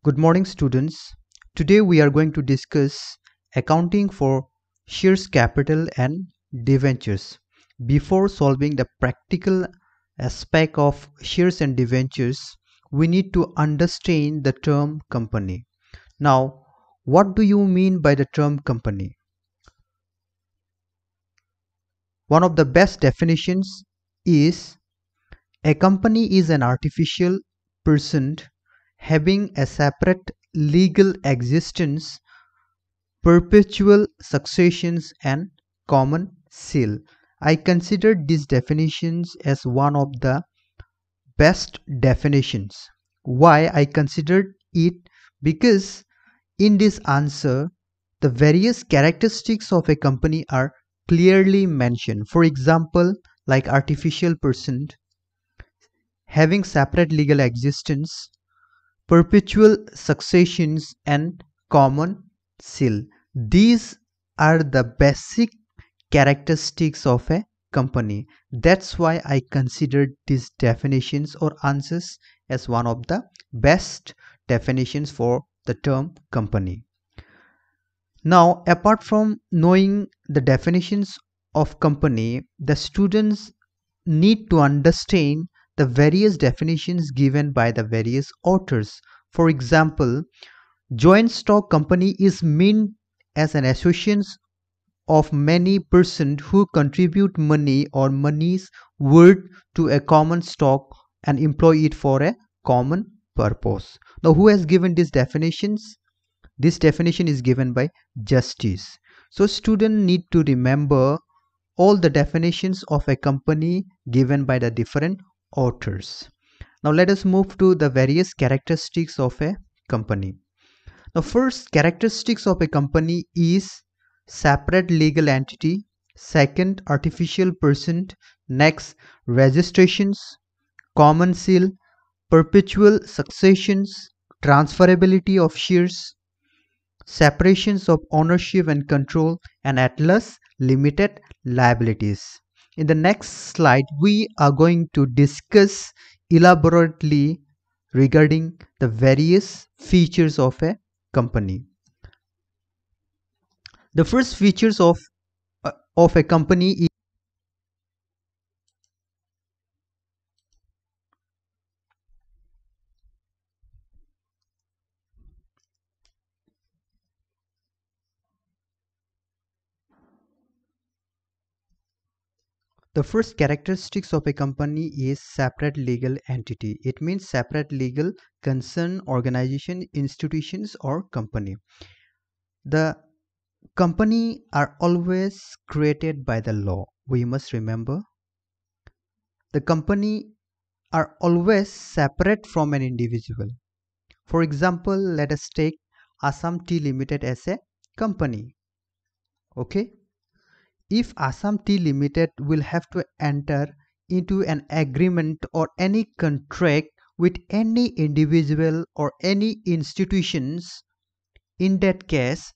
Good morning, students. Today we are going to discuss accounting for shares capital and debentures. Before solving the practical aspect of shares and debentures, we need to understand the term company. Now, what do you mean by the term company? One of the best definitions is a company is an artificial person having a separate legal existence, perpetual successions, and common seal. I consider these definitions as one of the best definitions. Why I considered it? Because in this answer, the various characteristics of a company are clearly mentioned. For example, like artificial person, having separate legal existence, perpetual successions, and common seal. These are the basic characteristics of a company. That's why I considered these definitions or answers as one of the best definitions for the term company. Now, apart from knowing the definitions of company, the students need to understand the various definitions given by the various authors. For example, joint stock company is meant as an association of many persons who contribute money or money's worth to a common stock and employ it for a common purpose. Now, who has given these definitions? This definition is given by Justice. So, students need to remember all the definitions of a company given by the different authors. Now, let us move to the various characteristics of a company. The first characteristics of a company is separate legal entity, second artificial person, next registrations, common seal, perpetual successions, transferability of shares, separations of ownership and control, and at last limited liabilities. In the next slide, we are going to discuss elaborately regarding the various features of a company. The first features of a company is the first characteristics of a company is separate legal entity. It means separate legal concern, organization, institutions, or company. The company are always created by the law. We must remember the company are always separate from an individual. For example, let us take Assam Tea Limited as a company. Okay, if Assam Tea Limited will have to enter into an agreement or any contract with any individual or any institutions, in that case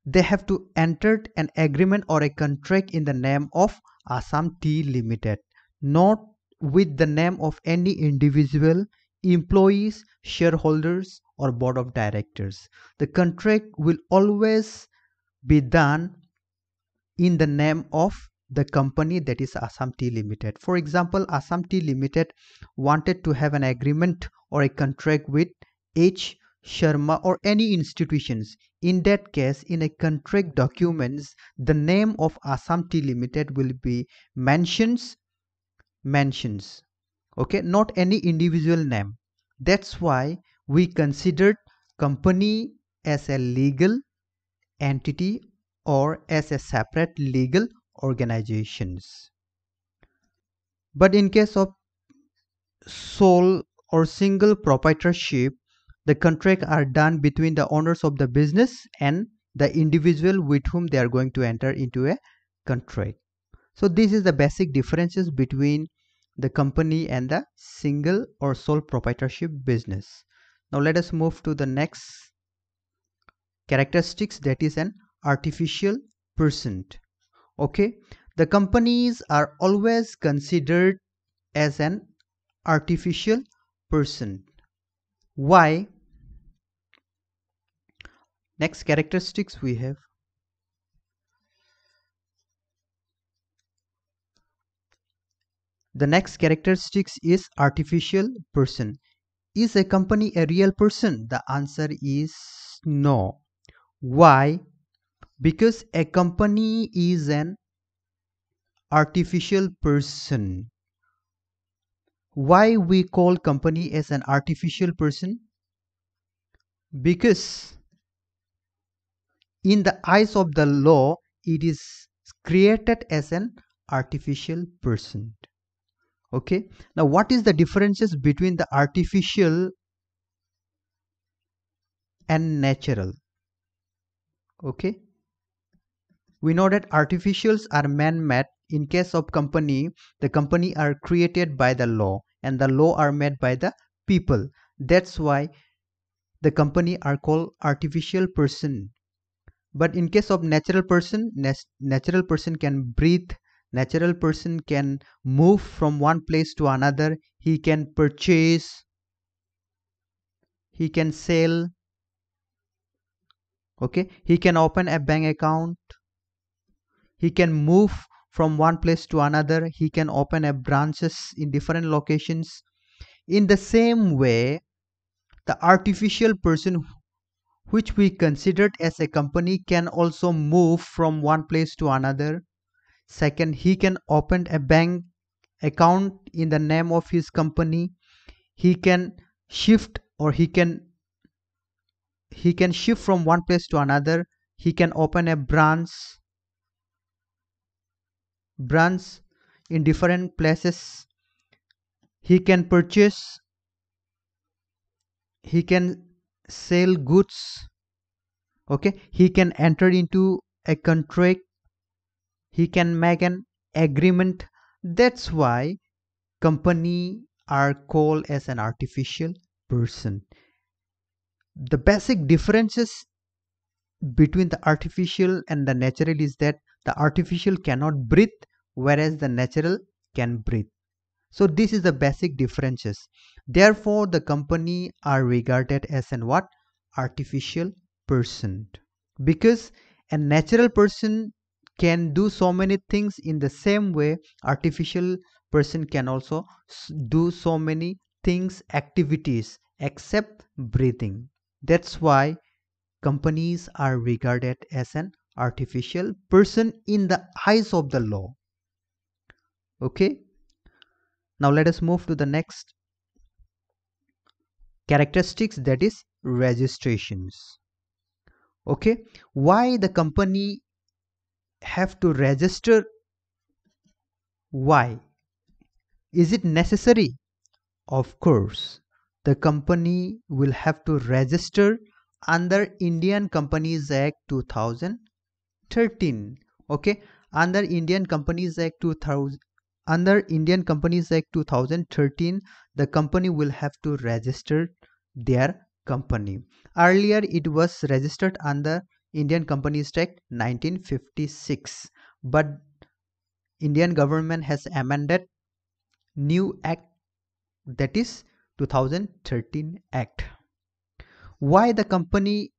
they have to enter an agreement or a contract in the name of Assam Tea Limited, not with the name of any individual, employees, shareholders, or board of directors. The contract will always be done in the name of the company, that is Assam Tea Limited. For example, Assam Tea Limited wanted to have an agreement or a contract with H. Sharma or any institutions. In that case, in a contract documents, the name of Assam Tea Limited will be mentions, okay, not any individual name. That's why we considered company as a legal entity or as a separate legal organizations. But in case of sole or single proprietorship, the contract are done between the owners of the business and the individual with whom they are going to enter into a contract. So this is the basic differences between the company and the single or sole proprietorship business. Now let us move to the next characteristics, that is an artificial person. Okay, the companies are always considered as an artificial person. Why? Next characteristics we have. The next characteristics is artificial person. Is a company a real person? The answer is no. Why? Because a company is an artificial person. Why we call company as an artificial person? Because in the eyes of the law, it is created as an artificial person. Okay. Now, what is the differences between the artificial and natural? Okay. We know that artificials are man-made. In case of company, the company are created by the law and the law are made by the people. That's why the company are called artificial person. But in case of natural person, natural person can breathe, natural person can move from one place to another, he can purchase, he can sell, okay, he can open a bank account, he can move from one place to another, he can open a branches in different locations. In the same way, the artificial person which we considered as a company can also move from one place to another. Second, he can open a bank account in the name of his company. He can shift or he can shift from one place to another. He can open a branch in different places. He can purchase, he can sell goods. Okay, he can enter into a contract, he can make an agreement. That's why company are called as an artificial person. The basic differences between the artificial and the natural is that the artificial cannot breathe whereas the natural can breathe. So this is the basic differences. Therefore the company are regarded as an what? Artificial person. Because a natural person can do so many things, in the same way artificial person can also do so many things, activities except breathing. That's why companies are regarded as an artificial person in the eyes of the law. Okay, now let us move to the next characteristics, that is registrations. Okay, why the company have to register? Why is it necessary? Of course, the company will have to register under Indian Companies Act 2013. Okay, under Indian Companies Act 2013, the company will have to register their company. Earlier it was registered under Indian Companies Act 1956, but Indian government has amended new act, that is 2013 act. Why the company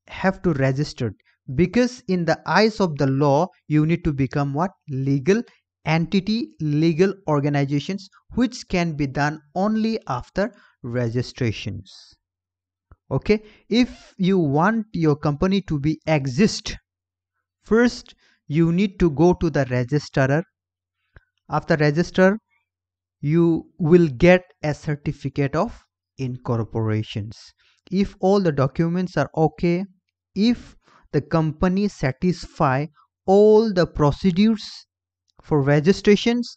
have to register? Because in the eyes of the law you need to become what? Legal entity, legal organizations, which can be done only after registrations. Okay, if you want your company to be exist, first you need to go to the registrar. After register, you will get a certificate of incorporations. If all the documents are okay, if the company satisfy all the procedures for registrations,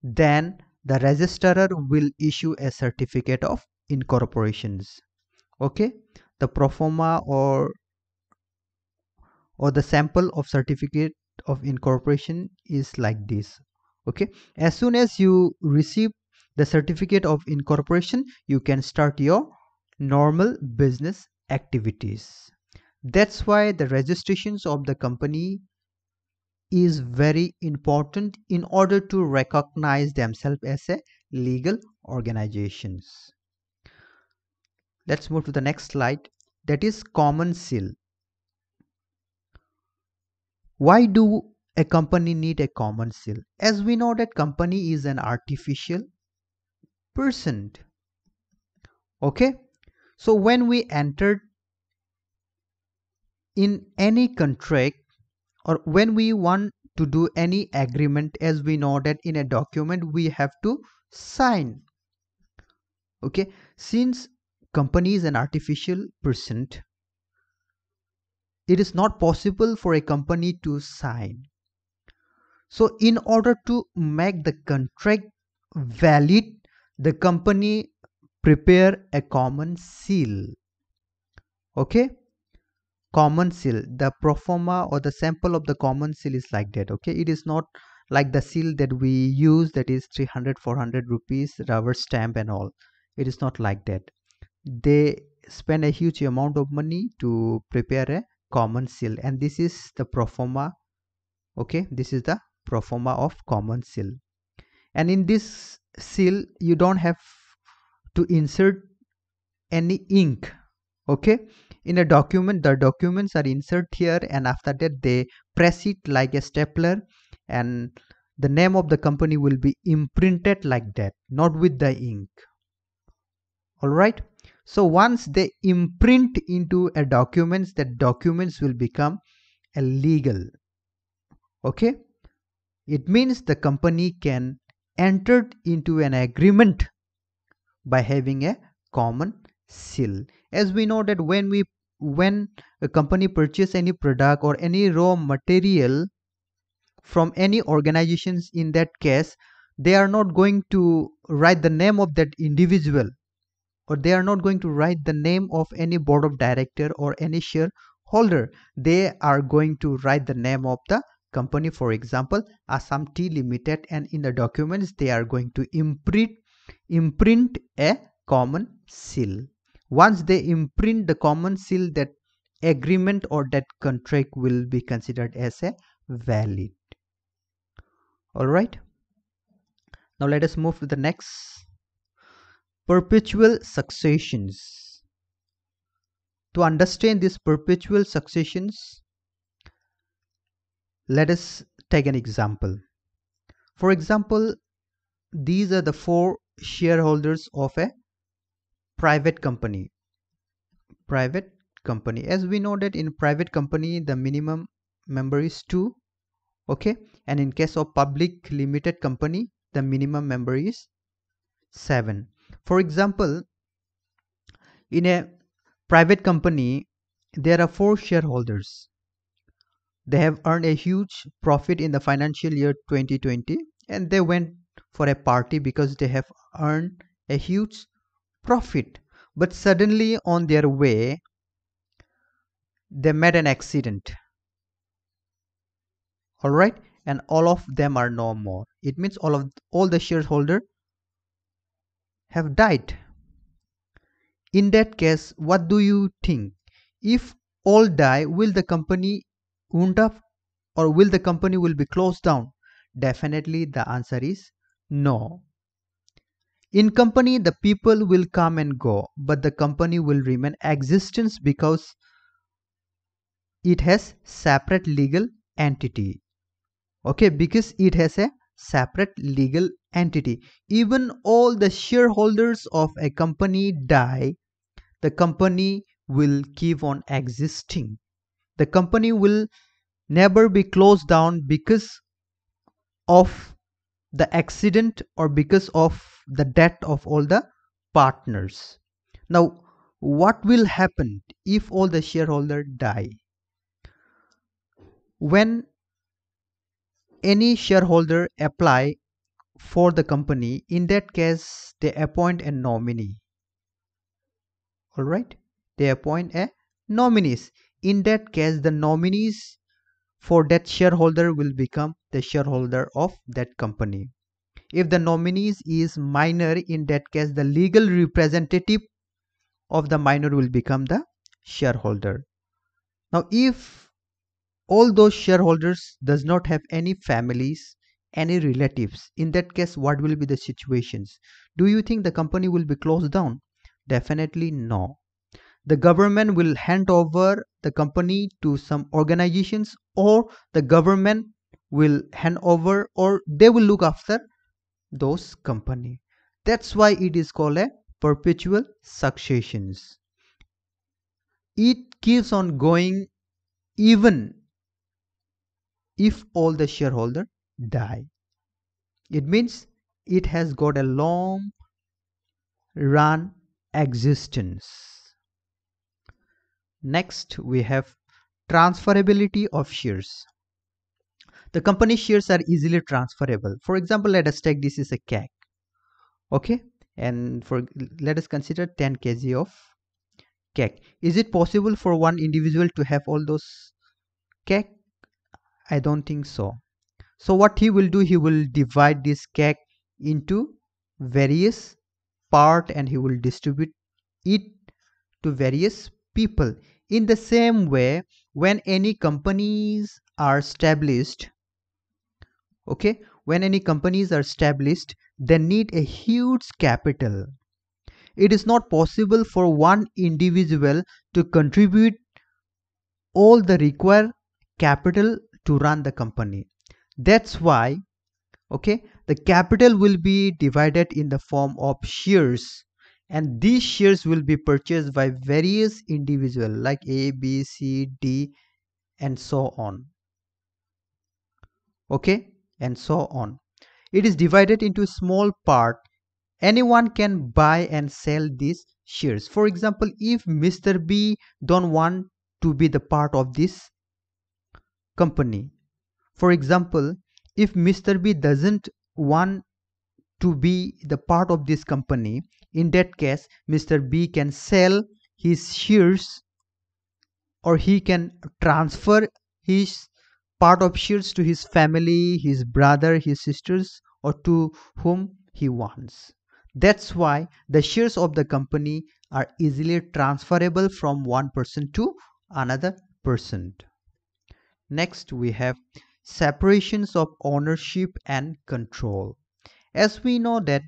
then the registrar will issue a certificate of incorporations. Okay, the proforma or the sample of certificate of incorporation is like this. Okay, as soon as you receive the certificate of incorporation, you can start your normal business activities. That's why the registrations of the company is very important in order to recognize themselves as a legal organizations. Let's move to the next slide, that is common seal. Why do a company need a common seal? As we know that company is an artificial person. Okay, so when we enter in any contract or when we want to do any agreement, as we know that in a document we have to sign. Okay, since company is an artificial person, it is not possible for a company to sign. So in order to make the contract valid, the company prepare a common seal. Okay, common seal, the pro forma or the sample of the common seal is like that. Okay, it is not like the seal that we use, that is 300-400 rupees rubber stamp and all. It is not like that. They spend a huge amount of money to prepare a common seal, and this is the pro forma. Okay, this is the pro forma of common seal, and in this seal you don't have to insert any ink. Okay, in a document the documents are inserted here, and after that they press it like a stapler, and the name of the company will be imprinted like that, not with the ink. All right, so once they imprint into a documents, that documents will become a legal. Okay, it means the company can enter into an agreement by having a common seal. As we know that when a company purchase any product or any raw material from any organizations, in that case they are not going to write the name of that individual, or they are not going to write the name of any board of director or any shareholder. They are going to write the name of the company, for example Assam Tea Limited, and in the documents they are going to imprint a common seal. Once they imprint the common seal, that agreement or that contract will be considered as a valid. All right, now let us move to the next, perpetual successions. To understand these perpetual successions, let us take an example. For example, these are the 4 shareholders of a private company. Private company, as we know that in private company the minimum member is 2. Okay, and in case of public limited company the minimum member is 7. For example, in a private company there are 4 shareholders. They have earned a huge profit in the financial year 2020, and they went for a party because they have earned a huge profit. But suddenly on their way they met an accident. All right, and all of them are no more. It means all the shareholders have died. In that case, what do you think? If all die, will the company wound up, or will the company will be closed down? Definitely the answer is no. In company the people will come and go, but the company will remain existence because it has separate legal entity. Okay, because it has a separate legal entity. Even all the shareholders of a company die, the company will keep on existing. The company will never be closed down because of the accident or because of the death of all the partners. Now, what will happen if all the shareholders die? When any shareholder apply for the company, in that case they appoint a nominee. All right, they appoint a nominees. In that case the nominees for that shareholder will become the shareholder of that company. If the nominees is minor, in that case the legal representative of the minor will become the shareholder. Now if all those shareholders does not have any families, any relatives, in that case what will be the situations? Do you think the company will be closed down? Definitely no. The government will hand over the company to some organizations, or the government will hand over, or they will look after those company. That's why it is called a perpetual successions. It keeps on going even if all the shareholder die. It means it has got a long run existence. Next, we have transferability of shares. The company shares are easily transferable. For example, let us take this is a cake. Okay, and for let us consider 10 kg of cake. Is it possible for one individual to have all those cake? I don't think so. So what he will do, he will divide this cake into various part and he will distribute it to various people. In the same way, when any companies are established, okay, when any companies are established, they need a huge capital. It is not possible for one individual to contribute all the required capital to run the company. That's why, okay, the capital will be divided in the form of shares, and these shares will be purchased by various individuals like A, B, C, D, and so on. Okay, and so on. It is divided into small part. Anyone can buy and sell these shares. For example, if Mr. B don't want to be the part of this company, for example, if Mr. B doesn't want to be the part of this company, in that case Mr. B can sell his shares, or he can transfer his part of shares to his family, his brother, his sisters, or to whom he wants. That's why the shares of the company are easily transferable from one person to another person. Next, we have separations of ownership and control. As we know that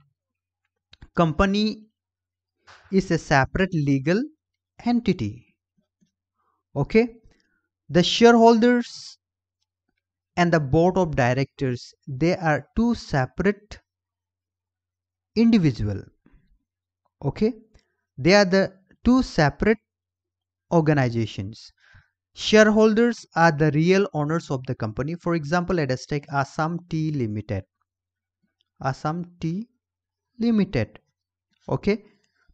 company is a separate legal entity. Okay, the shareholders and the board of directors, they are two separate individual. Okay, they are the two separate organizations. Shareholders are the real owners of the company. For example, let us take Assam Tea Limited. Assam Tea Limited. Okay,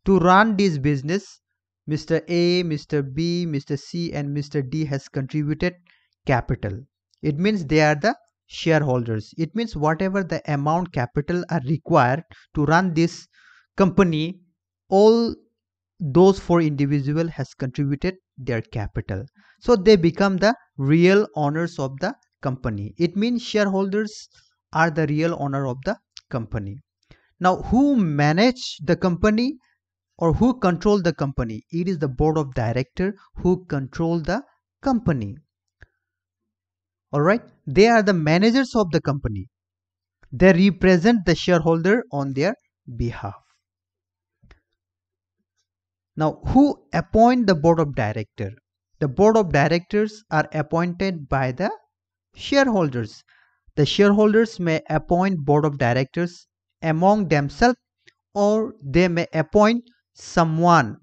to run this business, Mr. A, Mr. B, Mr. C, and Mr. D has contributed capital. It means they are the shareholders. It means whatever the amount capital are required to run this company, all those four individual has contributed their capital. So they become the real owners of the company. It means shareholders are the real owner of the company. Now, who manage the company or who control the company? It is the board of director who control the company. All right, they are the managers of the company. They represent the shareholder on their behalf. Now, who appoint the board of director? The board of directors are appointed by the shareholders. The shareholders may appoint board of directors among themselves, or they may appoint someone.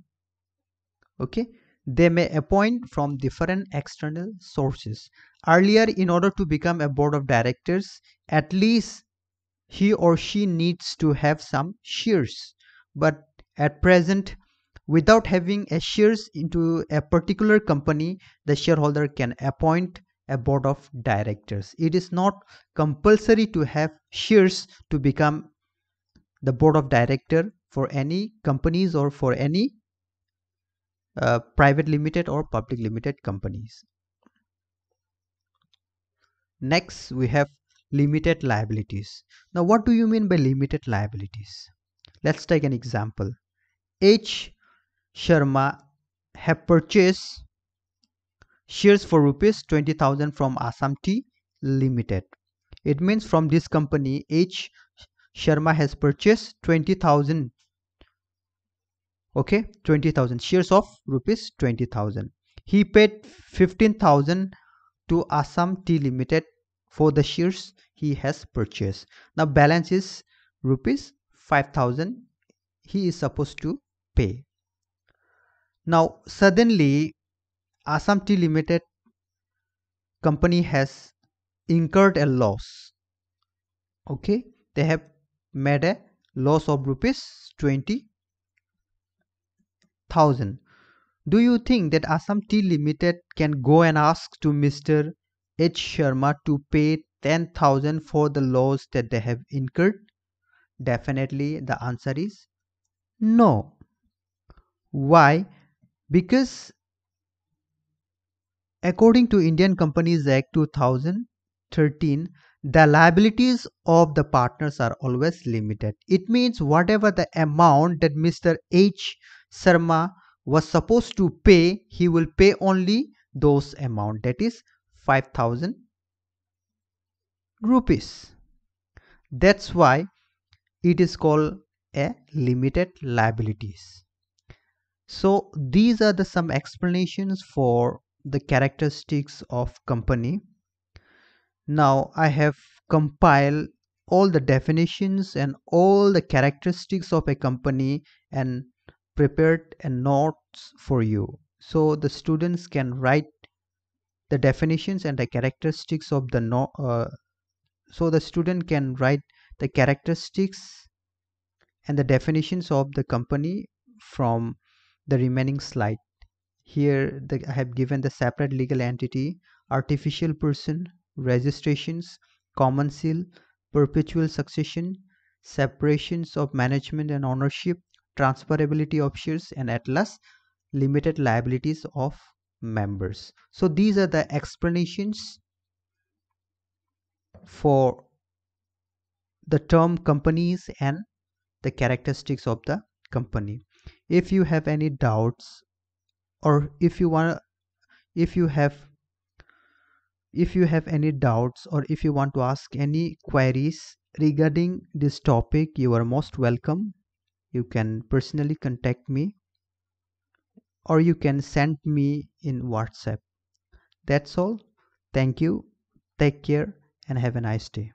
Okay, they may appoint from different external sources. Earlier, in order to become a board of directors, at least he or she needs to have some shares. But at present, without having a shares into a particular company, the shareholder can appoint a board of directors. It is not compulsory to have shares to become the board of director for any companies or for any private limited or public limited companies. Next, we have limited liabilities. Now, what do you mean by limited liabilities? Let's take an example. H. Sharma have purchased shares for rupees 20,000 from Assam Tea Limited. It means from this company, H. Sharma has purchased 20,000 Okay, 20,000 shares of rupees 20,000. He paid 15,000 to Assam Tea Limited for the shares he has purchased. Now balance is rupees 5,000 he is supposed to pay. Now suddenly Assam Tea Limited company has incurred a loss. Okay, they have made a loss of rupees 20,000. Do you think that Assam Tea Limited can go and ask to Mr. H. Sharma to pay 10,000 for the loss that they have incurred? Definitely the answer is no. Why? Because according to Indian Companies Act 2013, the liabilities of the partners are always limited. It means whatever the amount that Mr. H. Sharma was supposed to pay, he will pay only those amount, that is 5,000 rupees. That's why it is called a limited liabilities. So these are the some explanations for the characteristics of company. Now I have compiled all the definitions and all the characteristics of a company and prepared a notes for you. So the students can write the definitions and the characteristics of the so the student can write the characteristics and the definitions of the company from the remaining slide. Here I have given the separate legal entity, artificial person, registrations, common seal, perpetual succession, separations of management and ownership, transferability of shares, and at last limited liabilities of members. So these are the explanations for the term companies and the characteristics of the company. If you have any doubts, or if you have any doubts, or if you want to ask any queries regarding this topic, you are most welcome. You can personally contact me, or you can send me in WhatsApp. That's all. Thank you. Take care and have a nice day.